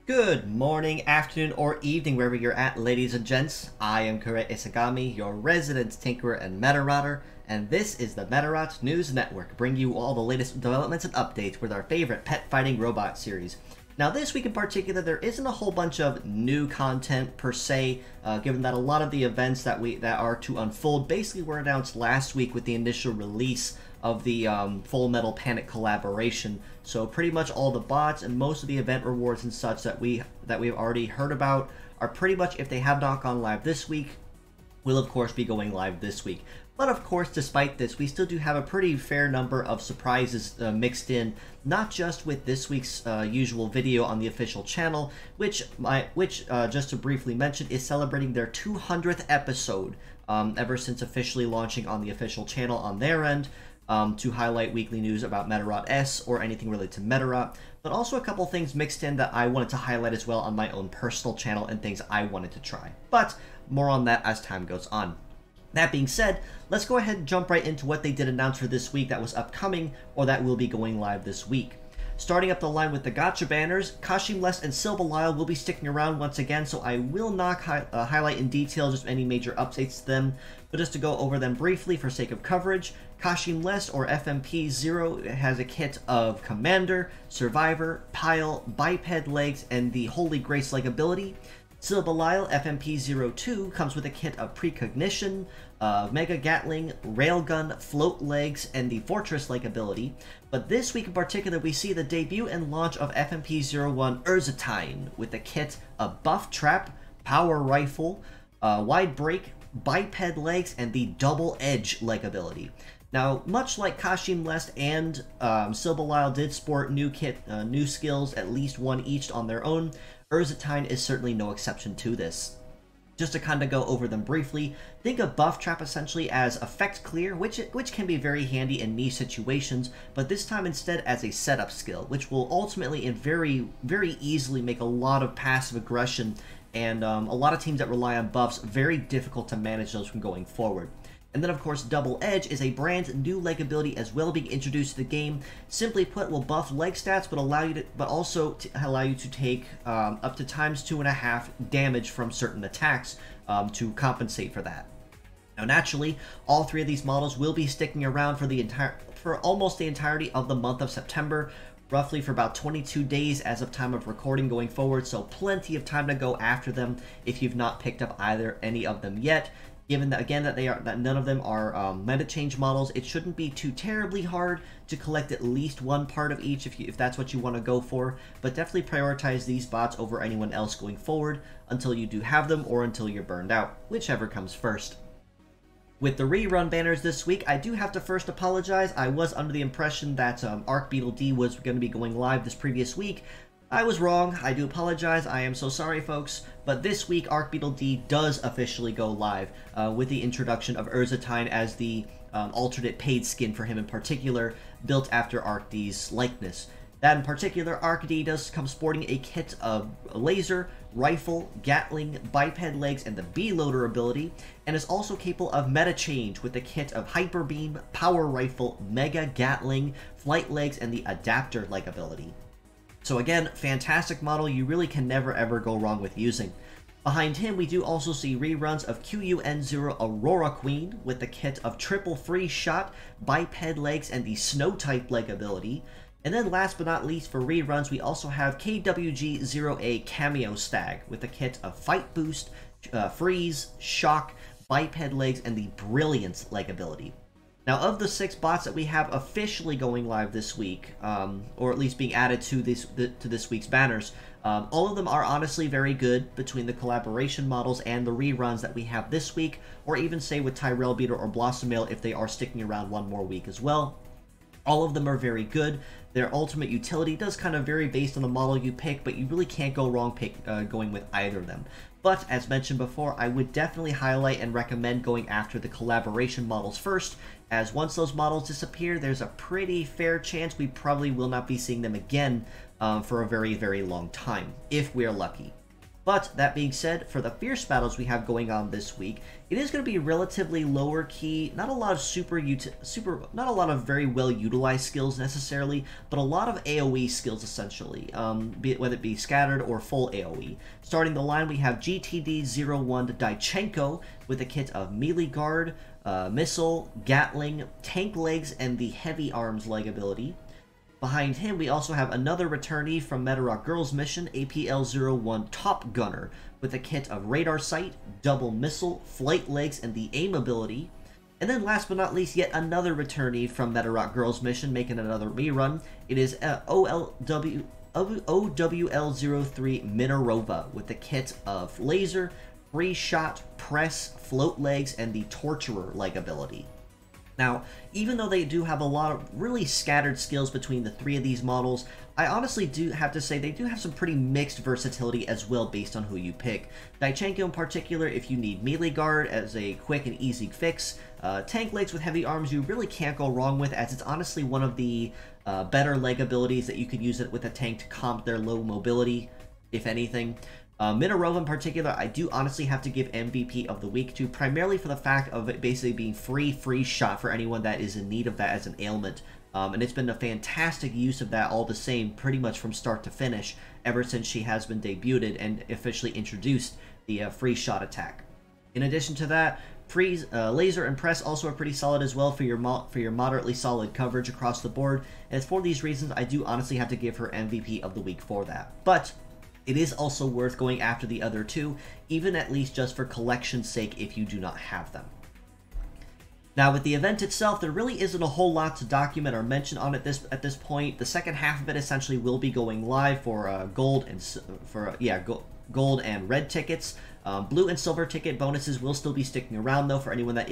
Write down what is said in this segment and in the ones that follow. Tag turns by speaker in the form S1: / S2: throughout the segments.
S1: Good morning, afternoon, or evening, wherever you're at, ladies and gents. I am Kure Isagami, your resident Tinkerer and Medarotter, and this is the Medarot News Network, bringing you all the latest developments and updates with our favorite pet fighting robot series. Now, this week in particular, there isn't a whole bunch of new content per se, given that a lot of the events that are to unfold basically were announced last week with the initial release of the Full Metal Panic collaboration. So pretty much all the bots and most of the event rewards and such that we've already heard about are pretty much, if they have not gone live this week, will of course be going live this week. But of course, despite this, we still do have a pretty fair number of surprises mixed in, not just with this week's usual video on the official channel, which just to briefly mention, is celebrating their 200th episode ever since officially launching on the official channel on their end, to highlight weekly news about Medarot S or anything related to Medarot, but also a couple things mixed in that I wanted to highlight as well on my own personal channel and things I wanted to try. But more on that as time goes on. That being said, let's go ahead and jump right into what they did announce for this week that was upcoming or that will be going live this week. Starting up the line with the Gacha banners, Kashimless and Silvalile will be sticking around once again, so I will not highlight in detail just any major updates to them, but just to go over them briefly for sake of coverage, Kashimless or FMP0 has a kit of Commander, Survivor, Pile, Biped Legs, and the Holy Grace Leg ability. Silvalile FMP02 comes with a kit of Precognition, Mega Gatling, Railgun, Float Legs, and the Fortress Leg ability. But this week in particular, we see the debut and launch of FMP01 Urzatine with a kit of Buff Trap, Power Rifle, Wide Break, Biped Legs, and the Double Edge Leg ability. Now, much like Kashimless and Silvalile did sport new skills, at least one each on their own, Urzatine is certainly no exception to this. Just to kind of go over them briefly, think of Buff Trap essentially as Effect Clear, which can be very handy in niche situations, but this time instead as a setup skill, which will ultimately and very, very easily make a lot of passive aggression and a lot of teams that rely on buffs very difficult to manage those from going forward. And then, of course, Double Edge is a brand new leg ability as well being introduced to the game. Simply put, will buff leg stats, but also allow you to take up to ×2.5 damage from certain attacks to compensate for that. Now, naturally, all three of these models will be sticking around for almost the entirety of the month of September, roughly for about 22 days as of time of recording going forward. So, plenty of time to go after them if you've not picked up any of them yet. Given that, again, that none of them are meta change models, it shouldn't be too terribly hard to collect at least one part of each if that's what you want to go for, but definitely prioritize these bots over anyone else going forward until you do have them or until you're burned out, whichever comes first. With the rerun banners this week, I do have to first apologize. I was under the impression that Archbeetle D was going to be going live this previous week. I was wrong. I do apologize. I am so sorry, folks. But this week, Archbeetle D does officially go live with the introduction of Urzatine as the alternate paid skin for him in particular, built after Arch D's likeness. That in particular, Arch D does come sporting a kit of laser, rifle, Gatling, Biped Legs, and the B-Loader ability, and is also capable of meta change with the kit of Hyper Beam, Power Rifle, Mega Gatling, Flight Legs, and the Adapter Leg ability. So again, fantastic model you really can never ever go wrong with using. Behind him, we do also see reruns of QUN0 Aurora Queen with the kit of Triple Free Shot, Biped Legs, and the Snow Type Leg ability. And then last but not least for reruns, we also have KWG0A Cameo Stag with the kit of Fight Boost, Freeze, Shock, Biped Legs, and the Brilliance Leg ability. Now, of the 6 bots that we have officially going live this week, or at least being added to this week's banners, all of them are honestly very good between the collaboration models and the reruns that we have this week, or even say with Tyrell Beater or Blossomale if they are sticking around one more week as well. All of them are very good. Their ultimate utility does kind of vary based on the model you pick, but you really can't go wrong going with either of them. But, as mentioned before, I would definitely highlight and recommend going after the collaboration models first, as once those models disappear, there's a pretty fair chance we probably will not be seeing them again for a very, very long time, if we're lucky. But that being said, for the fierce battles we have going on this week, it is going to be relatively lower key, not a lot of not a lot of very well utilized skills necessarily, but a lot of AoE skills essentially, whether it be scattered or full AoE. Starting the line, we have GTD-01 Daichenko with a kit of melee guard, missile, Gatling, tank legs, and the heavy arms leg ability. Behind him, we also have another returnee from Medarot Girls Mission, APL-01 Top Gunner, with a kit of radar sight, double missile, flight legs, and the aim ability. And then last but not least, yet another returnee from Medarot Girls Mission, making another rerun. It is OWL-03 Minarova, with the kit of laser, free shot, press, float legs, and the torturer leg ability. Now, even though they do have a lot of really scattered skills between the three of these models, I honestly do have to say they do have some pretty mixed versatility as well based on who you pick. Daichenko in particular, if you need melee guard as a quick and easy fix, tank legs with heavy arms you really can't go wrong with, as it's honestly one of the better leg abilities that you could use it with a tank to comp their low mobility, if anything. Minarova in particular, I do honestly have to give MVP of the week to, primarily for the fact of it basically being free shot for anyone that is in need of that as an ailment. And it's been a fantastic use of that all the same, pretty much from start to finish, ever since she has been debuted and officially introduced the free shot attack. In addition to that, laser and press also are pretty solid as well for your moderately solid coverage across the board, and it's for these reasons I do honestly have to give her MVP of the week for that. But it is also worth going after the other two, even at least just for collection's sake if you do not have them. Now, with the event itself, there really isn't a whole lot to document or mention on it at this point. The second half of it essentially will be going live for gold and red tickets. Blue and silver ticket bonuses will still be sticking around though for anyone that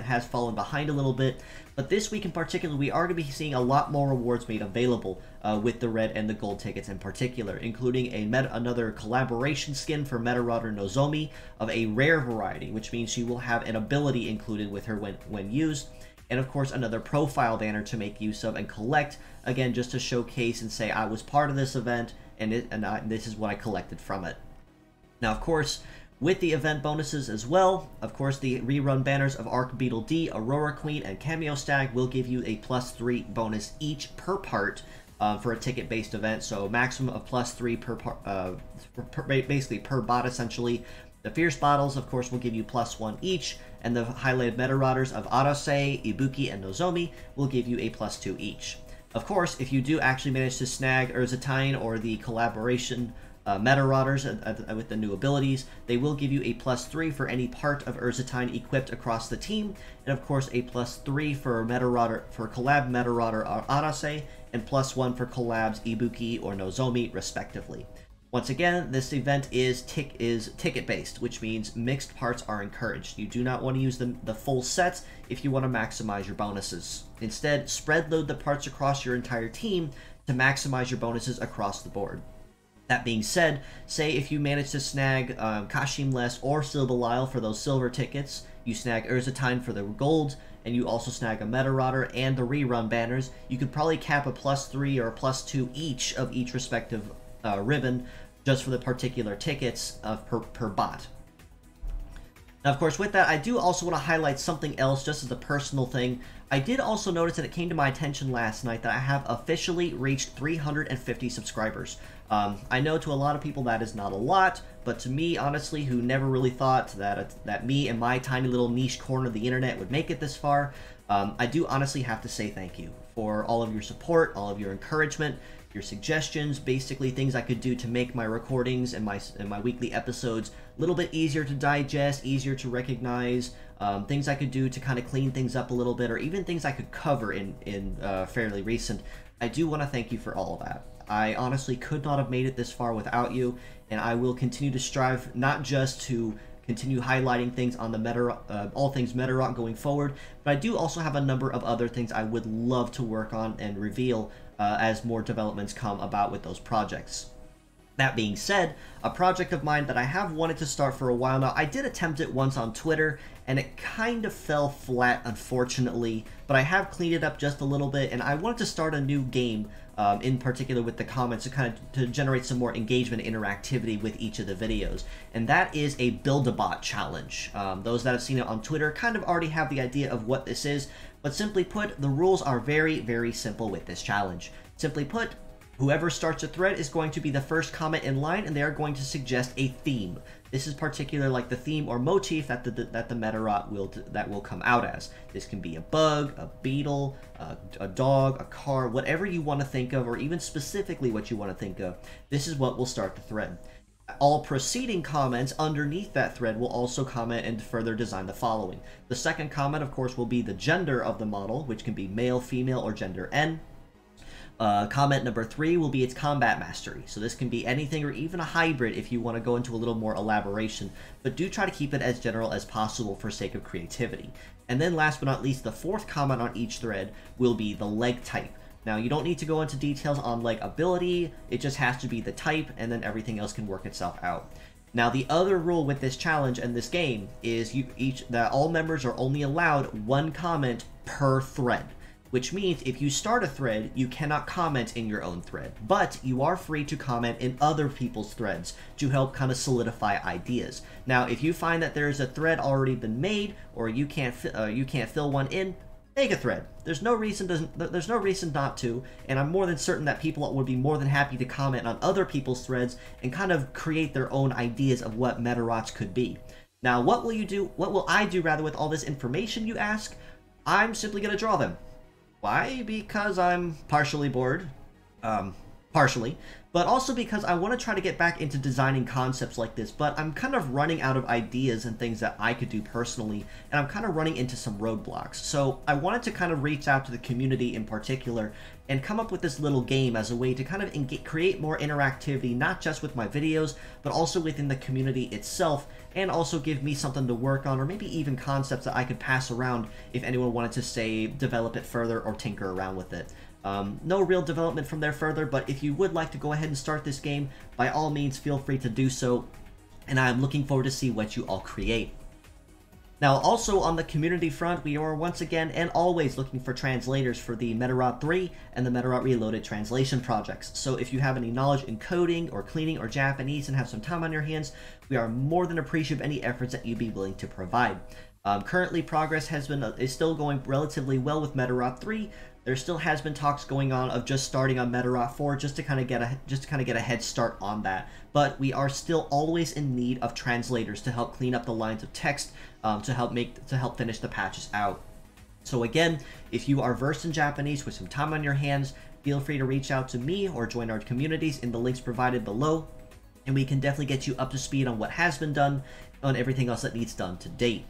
S1: has fallen behind a little bit. But this week in particular, we are going to be seeing a lot more rewards made available with the red and the gold tickets in particular, including another collaboration skin for Medarot Nozomi of a rare variety, which means she will have an ability included with her when used. And of course, another profile banner to make use of and collect, again, just to showcase and say I was part of this event and this is what I collected from it. Now, of course, with the event bonuses as well, of course, the rerun banners of Arc Beetle D, Aurora Queen, and Cameo Stag will give you a +3 bonus each per part for a ticket-based event, so maximum of +3 basically per bot, essentially. The Fierce Bottles, of course, will give you +1 each, and the highlighted Medarotters of Arase, Ibuki, and Nozomi will give you a +2 each. Of course, if you do actually manage to snag Urzatine or the collaboration Medarotters with the new abilities, they will give you a +3 for any part of Urzatine equipped across the team, and of course a +3 for collab Medarotter Arase, and +1 for collabs Ibuki or Nozomi, respectively. Once again, this event is ticket-based, which means mixed parts are encouraged. You do not want to use the full sets if you want to maximize your bonuses. Instead, spread load the parts across your entire team to maximize your bonuses across the board. That being said, say if you manage to snag Kashim Les or Silbelial for those silver tickets, you snag Urzatine for the gold, and you also snag a Medarotter and the rerun banners, you could probably cap a +3 or a +2 each of each respective ribbon just for the particular tickets per bot. Now, of course, with that, I do also want to highlight something else just as a personal thing. I did also notice that it came to my attention last night that I have officially reached 350 subscribers. I know to a lot of people that is not a lot, but to me, honestly, who never really thought that me and my tiny little niche corner of the internet would make it this far, I do honestly have to say thank you for all of your support, all of your encouragement, your suggestions, basically things I could do to make my recordings and my weekly episodes a little bit easier to digest, easier to recognize, things I could do to kind of clean things up a little bit, or even things I could cover in fairly recent. I do want to thank you for all of that. I honestly could not have made it this far without you, and I will continue to strive not just to continue highlighting things on the all things Medarot going forward, but I do also have a number of other things I would love to work on and reveal as more developments come about with those projects. That being said, a project of mine that I have wanted to start for a while now, I did attempt it once on Twitter, and it kind of fell flat, unfortunately, but I have cleaned it up just a little bit, and I wanted to start a new game, in particular with the comments, to generate some more engagement and interactivity with each of the videos, and that is a Build-A-Bot challenge. Those that have seen it on Twitter kind of already have the idea of what this is, but simply put, the rules are very, very simple with this challenge. Simply put, whoever starts a thread is going to be the first comment in line, and they are going to suggest a theme. This is particular like the theme or motif that the Medarot will come out as. This can be a bug, a beetle, a dog, a car, whatever you want to think of, or even specifically what you want to think of. This is what will start the thread. All preceding comments underneath that thread will also comment and further design the following. The second comment, of course, will be the gender of the model, which can be male, female, or gender N. Comment number 3 will be its combat mastery. So this can be anything or even a hybrid if you want to go into a little more elaboration, but do try to keep it as general as possible for sake of creativity. And then last but not least, the fourth comment on each thread will be the leg type. Now, you don't need to go into details on leg ability, it just has to be the type, and then everything else can work itself out. Now, the other rule with this challenge and this game is that all members are only allowed one comment per thread. Which means if you start a thread, you cannot comment in your own thread, but you are free to comment in other people's threads to help kind of solidify ideas. Now, if you find that there's a thread already been made, or you can't fill one in, make a thread. There's no reason not to, and I'm more than certain that people would be more than happy to comment on other people's threads and kind of create their own ideas of what Medarots could be. Now, what will I do rather with all this information, you ask? I'm simply going to draw them. Why? Because I'm partially bored. Partially. But also because I want to try to get back into designing concepts like this, but I'm kind of running out of ideas and things that I could do personally, and I'm kind of running into some roadblocks. So I wanted to kind of reach out to the community in particular and come up with this little game as a way to kind of create more interactivity, not just with my videos, but also within the community itself, and also give me something to work on, or maybe even concepts that I could pass around if anyone wanted to, say, develop it further or tinker around with it. No real development from there further, but if you would like to go ahead and start this game, by all means feel free to do so, and I'm looking forward to see what you all create. Now, also on the community front, we are once again and always looking for translators for the Medarot 3 and the Medarot Reloaded translation projects. So if you have any knowledge in coding or cleaning or Japanese and have some time on your hands, we are more than appreciative of any efforts that you'd be willing to provide. Currently, progress is still going relatively well with Medarot 3. There still has been talks going on of just starting on Medarot 4 just to kind of get a head start on that. But we are still always in need of translators to help clean up the lines of text, to help finish the patches out. So again, if you are versed in Japanese with some time on your hands, feel free to reach out to me or join our communities in the links provided below, and we can definitely get you up to speed on what has been done and everything else that needs done to date.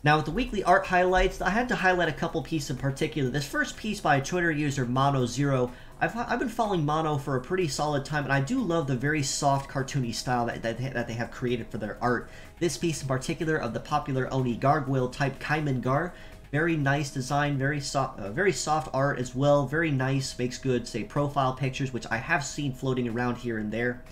S1: Now, with the weekly art highlights, I had to highlight a couple pieces in particular. This first piece by Twitter user Mono0. I've been following Mono for a pretty solid time, and I do love the very soft, cartoony style that they have created for their art. This piece in particular of the popular Oni gargoyle type Kaiman Gar, very nice design, very soft art as well, very nice, makes good, say, profile pictures, which I have seen floating around here and there.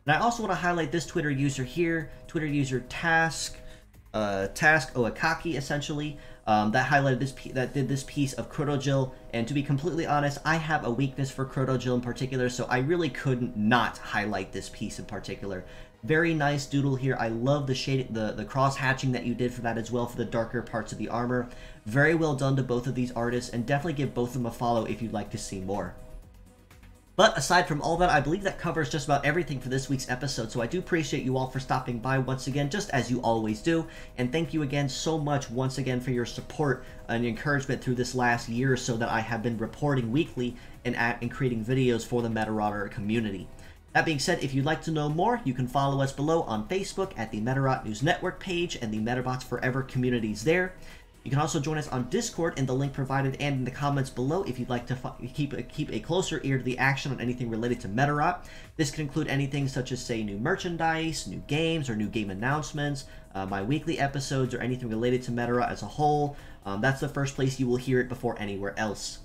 S1: And I also want to highlight this Twitter user here, Twitter user Task Oakaki, essentially, that did this piece of Crotogil, and to be completely honest, I have a weakness for Crotogil in particular, so I really couldn't not highlight this piece in particular. Very nice doodle here. I love the shade, the cross hatching that you did for that as well, for the darker parts of the armor. Very well done to both of these artists, and definitely give both of them a follow if you'd like to see more. But aside from all that, I believe that covers just about everything for this week's episode, so I do appreciate you all for stopping by once again, just as you always do, and thank you again so much once again for your support and encouragement through this last year or so that I have been reporting weekly and creating videos for the Medarotter community. That being said, if you'd like to know more, you can follow us below on Facebook at the Medarot News Network page and the Metabots Forever communities there. You can also join us on Discord in the link provided and in the comments below if you'd like to keep a closer ear to the action on anything related to Medarot. This could include anything such as, say, new merchandise, new games, or new game announcements, my weekly episodes, or anything related to Medarot as a whole. That's the first place you will hear it before anywhere else.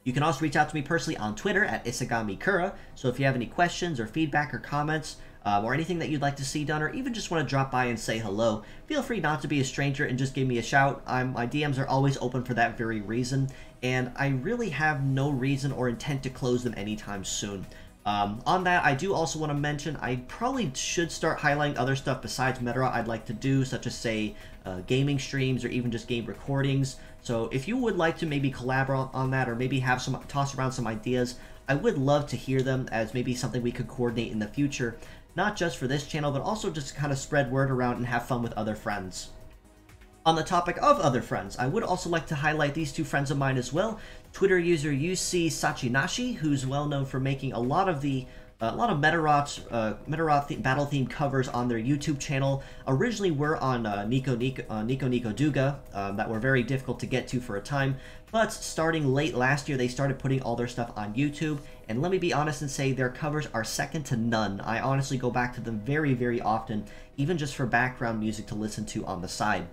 S1: You can also reach out to me personally on Twitter at isagamikura, so if you have any questions or feedback or comments, or anything that you'd like to see done, or even just want to drop by and say hello, feel free not to be a stranger and just give me a shout. My DMs are always open for that very reason, and I really have no reason or intent to close them anytime soon. On that, I do also want to mention I probably should start highlighting other stuff besides Medarot I'd like to do, such as, say, gaming streams or even just game recordings. So if you would like to maybe collaborate on that, or maybe have toss around some ideas, I would love to hear them as maybe something we could coordinate in the future, not just for this channel, but also just to kind of spread word around and have fun with other friends. On the topic of other friends, I would also like to highlight these two friends of mine as well. Twitter user UC Sachinashi, who's well known for making a lot of Medarot battle theme covers on their YouTube channel. Originally were on Nico Duga, that were very difficult to get to for a time, but starting late last year they started putting all their stuff on YouTube, and let me be honest and say their covers are second to none. I honestly go back to them very, very often, even just for background music to listen to on the side.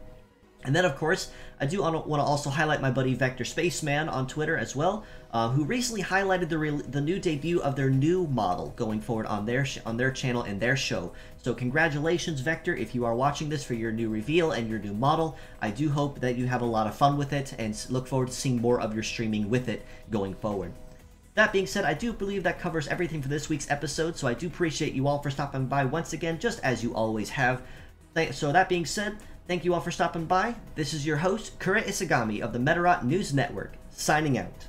S1: And then, of course, I do want to also highlight my buddy Vector Spaceman on Twitter as well, who recently highlighted the new debut of their new model going forward on their channel and their show. So congratulations, Vector, if you are watching this for your new reveal and your new model. I do hope that you have a lot of fun with it and look forward to seeing more of your streaming with it going forward. That being said, I do believe that covers everything for this week's episode, so I do appreciate you all for stopping by once again, just as you always have. So that being said, thank you all for stopping by. This is your host, Kura Isagami of the Medarot News Network, signing out.